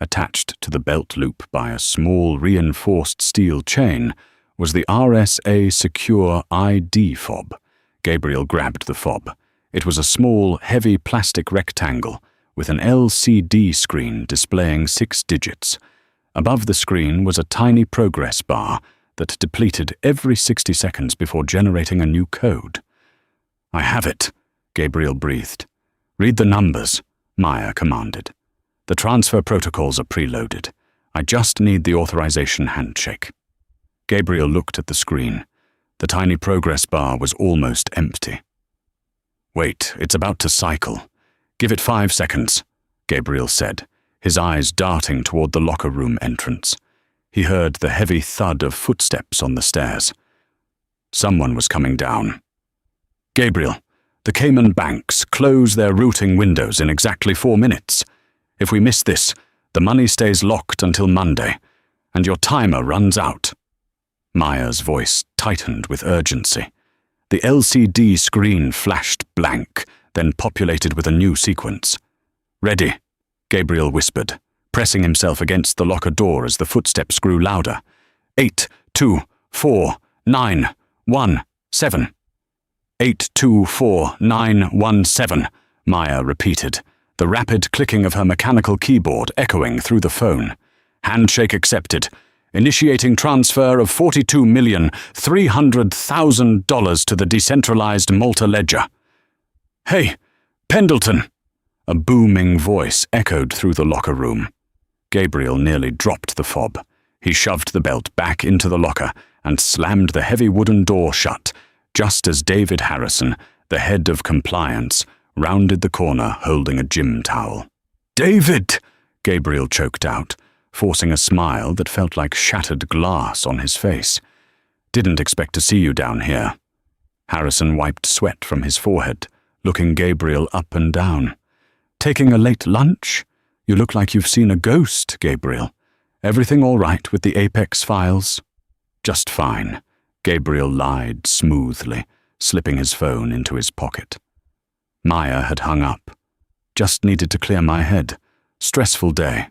Attached to the belt loop by a small reinforced steel chain was the RSA Secure ID fob. Gabriel grabbed the fob. It was a small, heavy plastic rectangle with an LCD screen displaying 6 digits. Above the screen was a tiny progress bar that depleted every 60 seconds before generating a new code. "I have it," Gabriel breathed. "Read the numbers," Maya commanded. "The transfer protocols are preloaded. I just need the authorization handshake." Gabriel looked at the screen. The tiny progress bar was almost empty. "Wait, it's about to cycle. Give it 5 seconds," Gabriel said, his eyes darting toward the locker room entrance. He heard the heavy thud of footsteps on the stairs. Someone was coming down. "Gabriel, the Cayman banks close their routing windows in exactly 4 minutes. If we miss this, the money stays locked until Monday, and your timer runs out." Maya's voice tightened with urgency. The LCD screen flashed blank, then populated with a new sequence. "Ready," Gabriel whispered. pressing himself against the locker door as the footsteps grew louder. 8, 2, 4, 9, 1, 7. 8, 2, 4, 9, 1, 7, Maya repeated, the rapid clicking of her mechanical keyboard echoing through the phone. Handshake accepted. Initiating transfer of $42,300,000 to the decentralized Malta ledger. Hey, Pendleton! A booming voice echoed through the locker room. Gabriel nearly dropped the fob. He shoved the belt back into the locker and slammed the heavy wooden door shut, just as David Harrison, the head of compliance, rounded the corner holding a gym towel. "David!" Gabriel choked out, forcing a smile that felt like shattered glass on his face. "Didn't expect to see you down here." Harrison wiped sweat from his forehead, looking Gabriel up and down. "Taking a late lunch? You look like you've seen a ghost, Gabriel. Everything all right with the Apex files?" "Just fine," Gabriel lied smoothly, slipping his phone into his pocket. Maya had hung up. "Just needed to clear my head. Stressful day."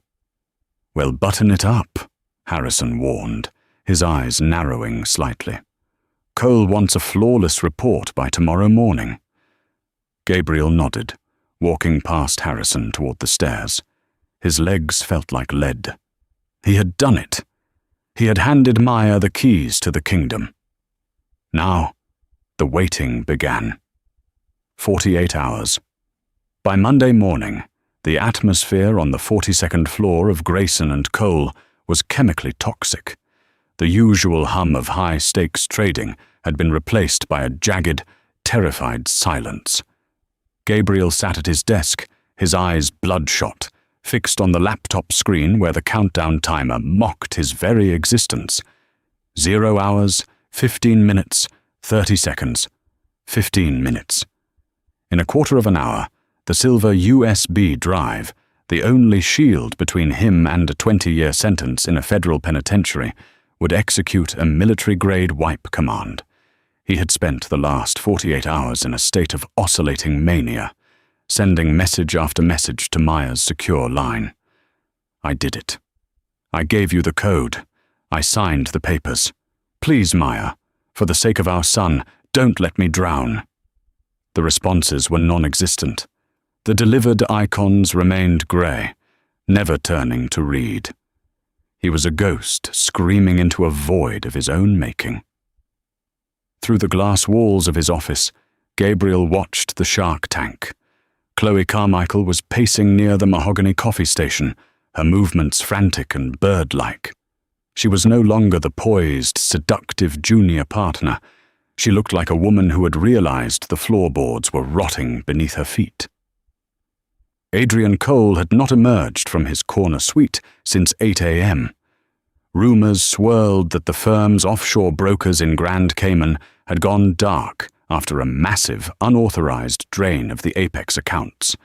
"Well, button it up," Harrison warned, his eyes narrowing slightly. "Cole wants a flawless report by tomorrow morning." Gabriel nodded, walking past Harrison toward the stairs. His legs felt like lead. He had done it. He had handed Maya the keys to the kingdom. Now, the waiting began. 48 hours. By Monday morning, the atmosphere on the 42nd floor of Grayson and Cole was chemically toxic. The usual hum of high-stakes trading had been replaced by a jagged, terrified silence. Gabriel sat at his desk, his eyes bloodshot, fixed on the laptop screen where the countdown timer mocked his very existence. 0 hours, 15 minutes, 30 seconds, 15 minutes. In a quarter of an hour, the silver USB drive, the only shield between him and a 20-year sentence in a federal penitentiary, would execute a military-grade wipe command. He had spent the last 48 hours in a state of oscillating mania, sending message after message to Maya's secure line. "I did it. I gave you the code. I signed the papers. Please, Maya, for the sake of our son, don't let me drown." The responses were non-existent. The delivered icons remained grey, never turning to read. He was a ghost screaming into a void of his own making. Through the glass walls of his office, Gabriel watched the Shark Tank. Chloe Carmichael was pacing near the mahogany coffee station, her movements frantic and bird-like. She was no longer the poised, seductive junior partner. She looked like a woman who had realized the floorboards were rotting beneath her feet. Adrian Cole had not emerged from his corner suite since 8 a.m. Rumors swirled that the firm's offshore brokers in Grand Cayman had gone dark after a massive, unauthorized drain of the Apex accounts.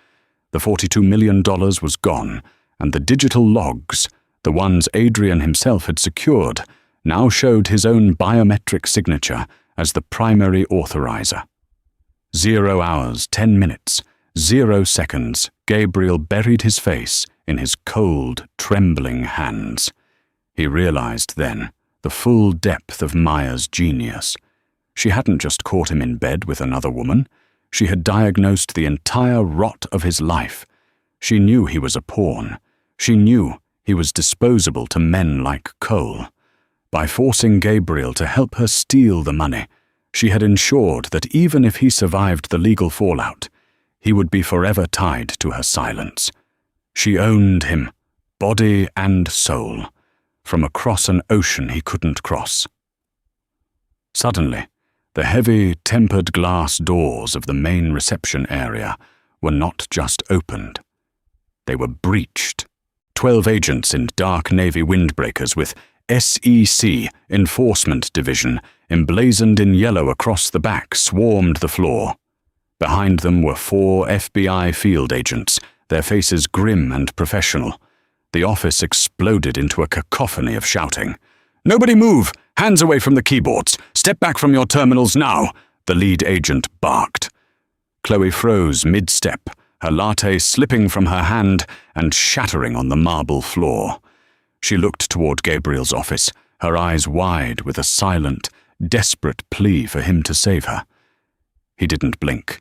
The $42 million was gone, and the digital logs, the ones Adrian himself had secured, now showed his own biometric signature as the primary authorizer. 0 hours, 10 minutes, 0 seconds, Gabriel buried his face in his cold, trembling hands. He realized then the full depth of Maya's genius. She hadn't just caught him in bed with another woman. She had diagnosed the entire rot of his life. She knew he was a pawn. She knew he was disposable to men like Cole. By forcing Gabriel to help her steal the money, she had ensured that even if he survived the legal fallout, he would be forever tied to her silence. She owned him, body and soul, from across an ocean he couldn't cross. Suddenly, the heavy, tempered glass doors of the main reception area were not just opened. They were breached. 12 agents in dark navy windbreakers with SEC Enforcement Division emblazoned in yellow across the back swarmed the floor. Behind them were 4 FBI field agents, their faces grim and professional. The office exploded into a cacophony of shouting. "Nobody move! Hands away from the keyboards! Step back from your terminals now!" the lead agent barked. Chloe froze mid-step, her latte slipping from her hand and shattering on the marble floor. She looked toward Gabriel's office, her eyes wide with a silent, desperate plea for him to save her. He didn't blink.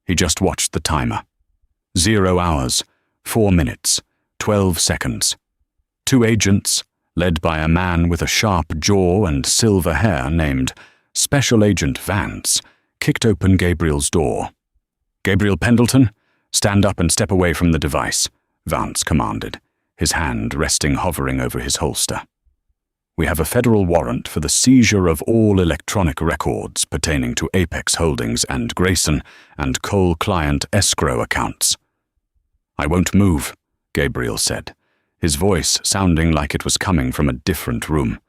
He just watched the timer. 0 hours, 4 minutes, 12 seconds. 2 agents, led by a man with a sharp jaw and silver hair named Special Agent Vance, kicked open Gabriel's door. "Gabriel Pendleton, stand up and step away from the device," Vance commanded, his hand hovering over his holster. "We have a federal warrant for the seizure of all electronic records pertaining to Apex Holdings and Grayson and Cole client escrow accounts." "I won't move," Gabriel said, his voice sounding like it was coming from a different room.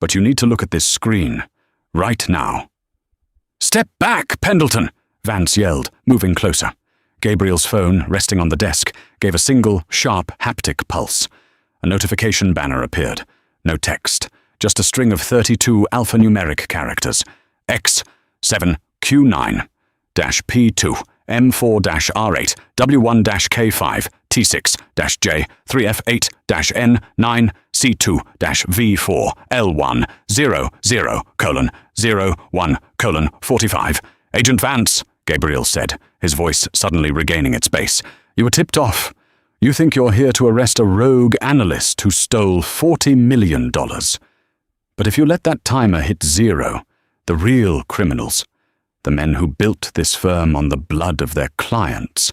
"But you need to look at this screen, right now." "Step back, Pendleton!" Vance yelled, moving closer. Gabriel's phone, resting on the desk, gave a single, sharp, haptic pulse. A notification banner appeared. No text, just a string of 32 alphanumeric characters. X7Q9-P2 M4-R8 W1-K5 T6-J 3F8-N9 C2-V4 L1 00:01:45. "Agent Vance," Gabriel said, his voice suddenly regaining its bass. "You were tipped off. You think you're here to arrest a rogue analyst who stole $40 million. But if you let that timer hit 0, the real criminals, the men who built this firm on the blood of their clients,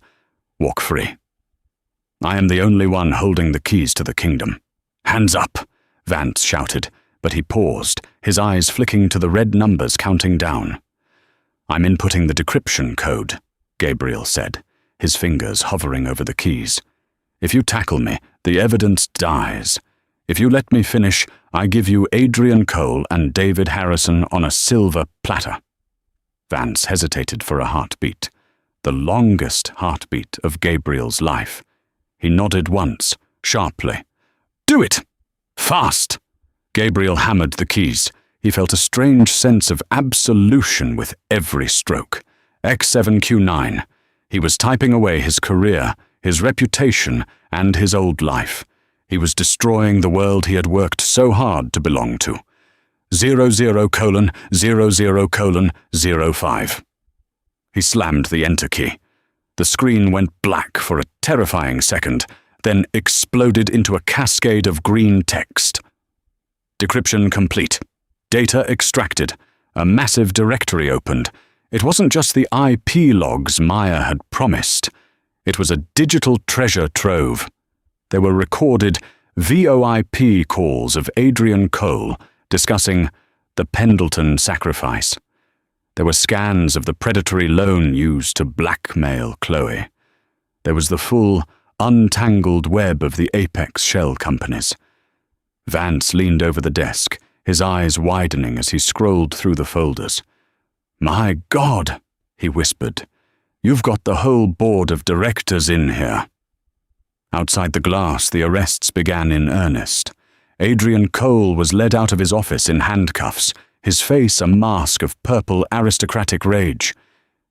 walk free. I am the only one holding the keys to the kingdom." "Hands up," Vance shouted, but he paused, his eyes flicking to the red numbers counting down. "I'm inputting the decryption code," Gabriel said, his fingers hovering over the keys. "If you tackle me, the evidence dies. If you let me finish, I give you Adrian Cole and David Harrison on a silver platter." Vance hesitated for a heartbeat, the longest heartbeat of Gabriel's life. He nodded once, sharply. "Do it! Fast!" Gabriel hammered the keys. He felt a strange sense of absolution with every stroke. X7Q9. He was typing away his career, his reputation, and his old life. He was destroying the world he had worked so hard to belong to. 00:00:05. He slammed the enter key. The screen went black for a terrifying second, then exploded into a cascade of green text. Decryption complete. Data extracted. A massive directory opened. It wasn't just the IP logs Maya had promised. It was a digital treasure trove. There were recorded VoIP calls of Adrian Cole discussing the Pendleton sacrifice. There were scans of the predatory loan used to blackmail Chloe. There was the full, untangled web of the Apex shell companies. Vance leaned over the desk, his eyes widening as he scrolled through the folders. "My God," he whispered, "you've got the whole board of directors in here." Outside the glass, the arrests began in earnest. Adrian Cole was led out of his office in handcuffs, his face a mask of purple aristocratic rage.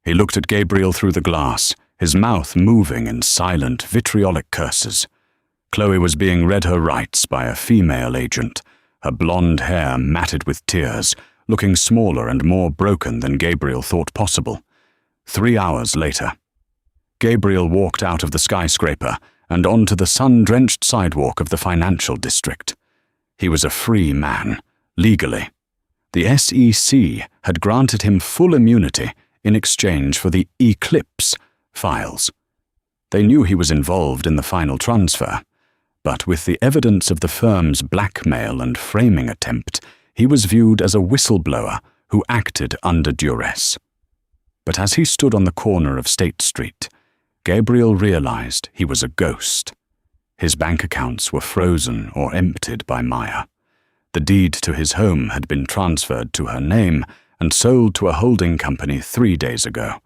He looked at Gabriel through the glass, his mouth moving in silent, vitriolic curses. Chloe was being read her rights by a female agent, her blonde hair matted with tears, looking smaller and more broken than Gabriel thought possible. 3 hours later, Gabriel walked out of the skyscraper and onto the sun-drenched sidewalk of the financial district. He was a free man, legally. The SEC had granted him full immunity in exchange for the Eclipse files. They knew he was involved in the final transfer, but with the evidence of the firm's blackmail and framing attempt, he was viewed as a whistleblower who acted under duress. But as he stood on the corner of State Street, Gabriel realized he was a ghost. His bank accounts were frozen or emptied by Maya. The deed to his home had been transferred to her name and sold to a holding company 3 days ago.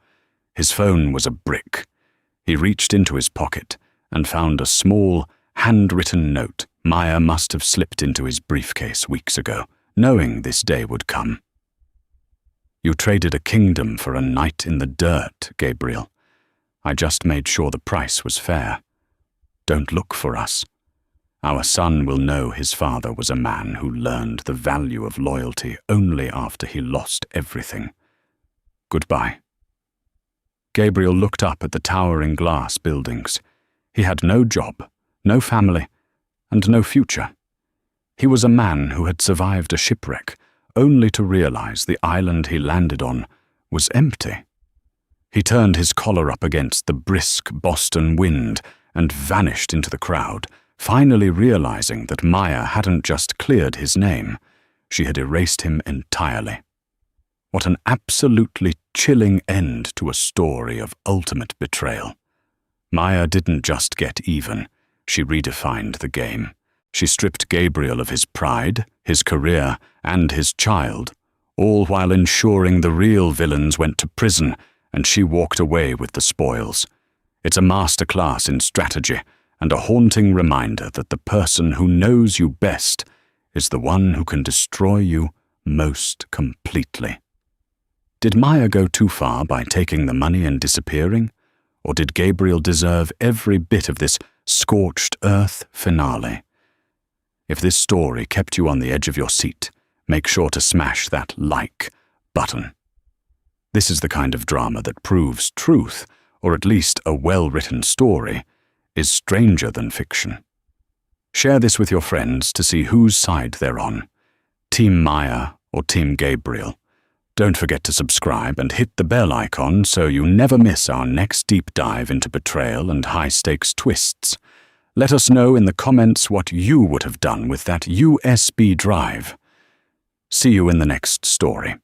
His phone was a brick. He reached into his pocket and found a small, handwritten note Maya must have slipped into his briefcase weeks ago, knowing this day would come. "You traded a kingdom for a night in the dirt, Gabriel. I just made sure the price was fair. Don't look for us. Our son will know his father was a man who learned the value of loyalty only after he lost everything. Goodbye." Gabriel looked up at the towering glass buildings. He had no job, no family, and no future. He was a man who had survived a shipwreck, only to realize the island he landed on was empty. He turned his collar up against the brisk Boston wind and vanished into the crowd, finally realizing that Maya hadn't just cleared his name, she had erased him entirely. What an absolutely chilling end to a story of ultimate betrayal. Maya didn't just get even, she redefined the game. She stripped Gabriel of his pride, his career, and his child, all while ensuring the real villains went to prison and she walked away with the spoils. It's a masterclass in strategy and a haunting reminder that the person who knows you best is the one who can destroy you most completely. Did Maya go too far by taking the money and disappearing? Or did Gabriel deserve every bit of this scorched earth finale? If this story kept you on the edge of your seat, make sure to smash that like button. This is the kind of drama that proves truth, or at least a well-written story, is stranger than fiction. Share this with your friends to see whose side they're on, Team Maya or Team Gabriel. Don't forget to subscribe and hit the bell icon so you never miss our next deep dive into betrayal and high-stakes twists. Let us know in the comments what you would have done with that USB drive. See you in the next story.